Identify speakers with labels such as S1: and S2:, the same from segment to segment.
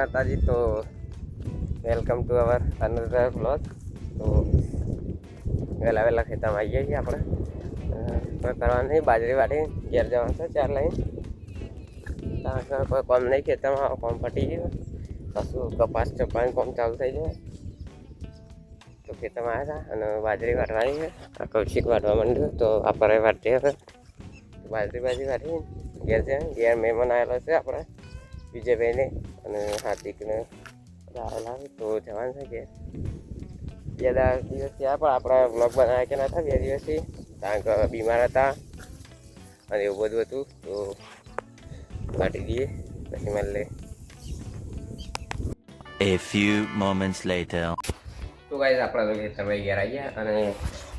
S1: માતાજી. તો welcome to our another vlog. તો વહેલા ખેતરમાં આવીએ છીએ આપણે. કોઈ કરવાનું નહીં, બાજરી વાટી ઘેર જવાનું છે 4 લઈને. કોઈ કોમ નહીં ખેતરમાં, કોમ પટી ગયું. કશું કપાસ ચપાનું કોમ ચાલુ થઈ જાય તો ખેતરમાં આવ્યા હતા અને બાજરી વાટવાની છે. આ કૌશિક વાટવા માંડ્યું તો આપણે વાટીએ હવે. બાજરી વાટી ઘેર છે. ઘેર મહેમાન આવેલો છે આપણે વિજયભાઈને અને હાર્દિકને આવેલા તો જવાનું છે કે 2 દિવસ થયા પણ આપણે બ્લોગ બનાવ્યા કે ના હતા 2 દિવસથી, કારણ કે બીમાર હતા અને એવું બધું હતું. તો વાટી દઈએ પછી મળીએ.
S2: A few moments later.
S1: તો ગાઈસ આપણે તો ખેતરમાં ઘેર આવી ગયા અને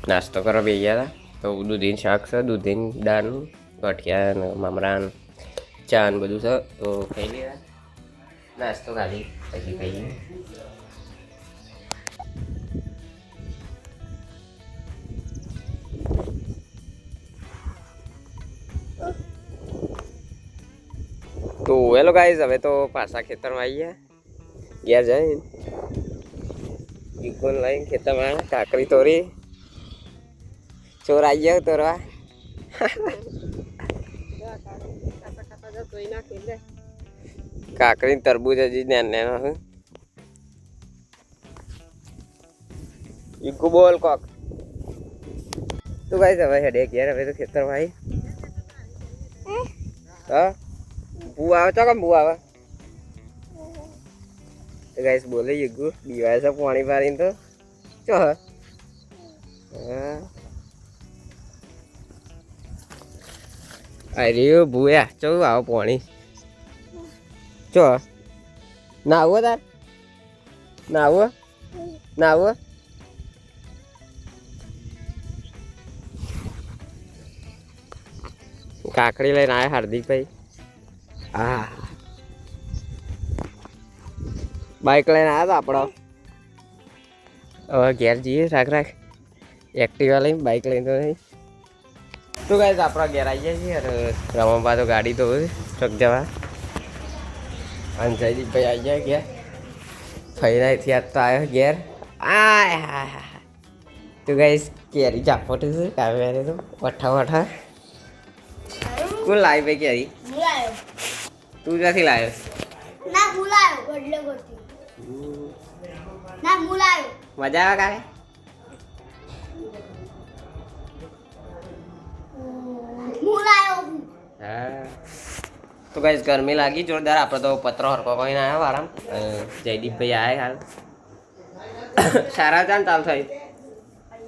S1: નાસ્તો કરવા બેસી ગયા હતા. તો દૂધીનું શાક છે, દૂધીની દાળનું, ગઠિયા ને મમરાન, ચા ને બધું છે. તો ખાઈ લીધા નાસ્તો, ખાલી પછી ખાઈએ. તો હેલો ગાઈસ, હવે તો પાછા ખેતરમાં આવી ગયા. ઘેર જાય વિકોન લઈને ખેતરમાં કાકરી તોરી, ચોર આવી ગયા તોરવા. કાકરી તરબૂજ હજી નેનો છે. ઈગુ બોલ કોક. તો ગાઈસ હવે હેડે ઘેર. હવે તો ખેતરમાં આવી. હા ભૂ આવે તો કેમ ભૂ આવે? તો ગાઈસ બોલે ઈગુ બીવાય છે પાણી પાડીને. તો ચો હા અરે ભૂયા ચો આવો પાણી ચો ના આવો તાર ના આવો ના આવો. કાકડી લઈને આવ્યા હાર્દિકભાઈ. હા બાઇક લઈને આવ્યા હતા આપણો. હવે ઘેર જઈએ. રાખ એક્ટિવા લઈને, બાઇક લઈને તો નહીં. તો ગાઈસ આપણા ઘેર આવી જાય છીએ અને રમવા તો ગાડી તો ટ્રક જવા. અને જયદીપભાઈ આવી જાય ઘેર. ફૈના થી તો આવ્યો ઘેર. આ તો ગાઈસ કેરી ચાપોટ છે કાવ્યારે તો વઠા. કોણ લાવી ભાઈ કેરી? તું ક્યાંથી લાવ્યો?
S3: ના ભૂલાયો ગડલે ગોતી. ના ભૂલાયો.
S1: મજા આવે કાલે?
S3: ભૂલાયો.
S1: હા તો ગાઈસ ગરમી લાગી જોરદાર. આપણે તો પત્રો હરકો કહીને આવ્યા આરામ. જયદીપભાઈ આવ્યા હાલ. સારા ચાલ ચાલ થઈ.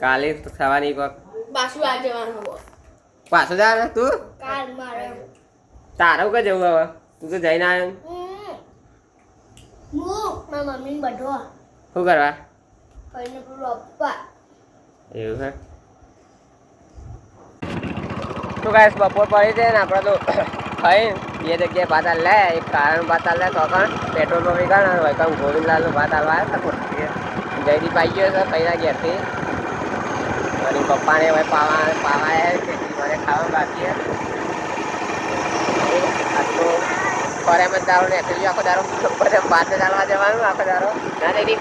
S1: કાલે થવાની કોક
S3: પાછું આ જવાનું હવે.
S1: પાછો જા તું.
S3: કાલ મારે
S1: તારું કે જવું હવે? તું તો જઈને આવ્યો.
S3: મારા મમ્મી બધો
S1: શું કરવા?
S3: કઈને પેલું અપ્પા.
S1: એવું છે. તો ગાઈસ બપોર પડી છે ને આપણે તો ખાઈ એ જગ્યાએ ભાત લે. એક કારણ ભાત લે તો પણ પેટ્રોલ પંપ કારણ વૈકમ ગોવિંદલાલનું ભાત હાલવા આવ્યા હતા. જયદીપ આવી ગયો છે પહેલાં ઘેરથી. અને પપ્પાને હવે પાવા મને ખાવાનું બાકી છે. આ તો ફરે મત દારો ને એકલી આખો દારો બધા ભાત ચાલવા જવાનું આખો દારો. ના જયદીપ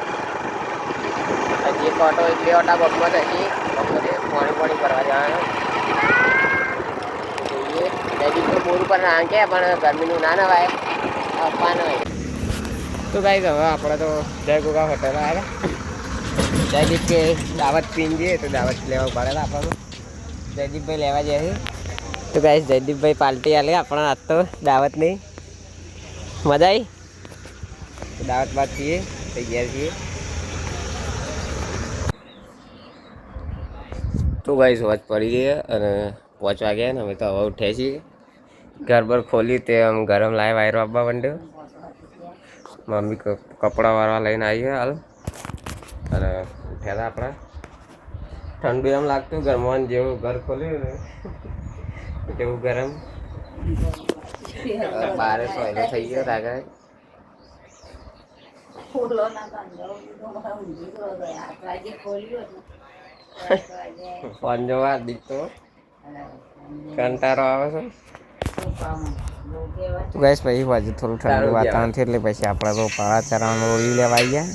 S1: હજી એક ઓટો 2 ઓટા બગમાં હજી બપોરે પાણી ભરવા જવાનું. જયદીપ તો બોર ઉપર નાખે પણ ગરમીનું ના નવાય આપવાનું હોય. તો ગાઈસ હવે આપણે તો જય ગોગા હોટેલ આવ્યા. જયદીપ કે દાવત પીને જઈએ તો દાવત લેવા પડેલા આપણને. જયદીપભાઈ લેવા જાય છે. તો ગાઈસ જયદીપભાઈ પાર્ટી આલે આપણા આજ તો દાવત નહીં. મજા આવી. દાવત બાદ છીએ તો ઘેર છીએ. તો ગાઈસ વોચ પડી ગઈ અને 5 વાગ્યા ને અમે તો હવે ઉઠ્યા છીએ. ઘર બર ખોલ્યું તે આમ ગરમ લાઈવ વાયરો આપવા માંડ્યો. મમ્મી કપડાં વાળવા લઈને આવી હાલ અને ઉઠ્યા હતા આપણા. ઠંડુ એમ લાગતું ગરમવાનું. જેવું ઘર ખોલ્યું ને કેવું ગરમ. બારે સોયલો થઈ ગયો આગળ. ફોન જોવા દીકતો કંટાળો આવે છે.
S4: કહેવાય.
S1: તો ગાઈસ પછી બાજુ થોડું ઠંડુ
S5: સારું
S1: વાતાવરણ થયું એટલે પછી આપણે તો પાળા ચરાવવાનું રોલી લેવા આવી ગયા.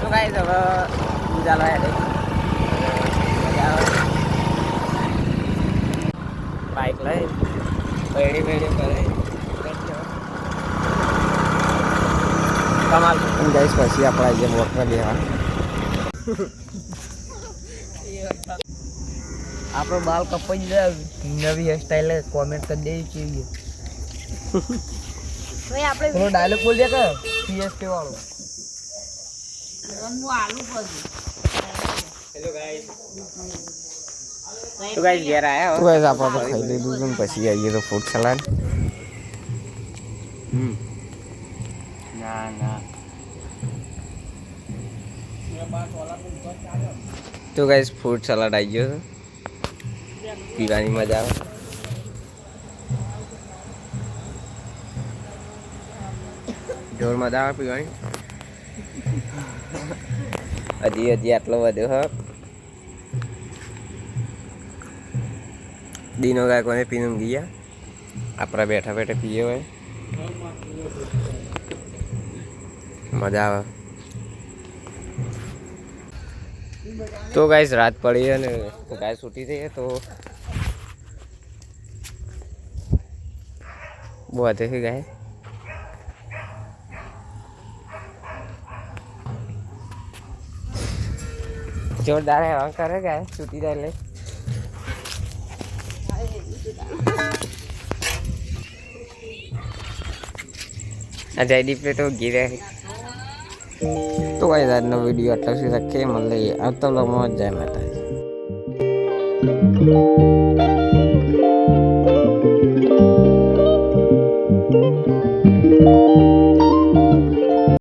S1: તો ગાઈસ હવે બીજા લાયા બાઈક લઈ બેડી બેડી કરે કમાલ. ગાઈસ પછી આપણે જે મોટર લેવા
S4: આપણો બાલ કપાઈ જાય નવી હેરસ્ટાઈલ કોમેન્ટ કરી દેવી જોઈએ.
S3: ભાઈ આપણે
S4: થોડો ડાયલોગ બોલ દે કે PSK વાળો.
S1: તો ગાઈસ ઘેર આયા તો ગાઈસ આપણે તો ખાઈ લીધું હતું ને પછી આવીએ તો ફૂડ સલાડ.
S5: ના ના
S1: તો ગાઈસ ફ્રૂટ સલાડ આવી ગયો છે. પીવાની મજા આવે. જોર મજા આવે પીવાની. હજી આટલો વધ્યો હ. દીનો ગાય કોને પીને ગયા આપણા બેઠા બેઠા પીએ હોય મજા આવે. તો ગાઈસ રાત પડી અને ગાય છૂટી થઈ તો બહુ હતી છે ગાય. જોરદાર હેરાન કરે ગાય છૂટી જાય એટલે. આ જયદીપ તો ગીરે. તો ગાઈસ આજનો વિડીયો આટલા સુધી રાખીએ. મળીએ આવતા વ્લોગમાં. જય માતાજી.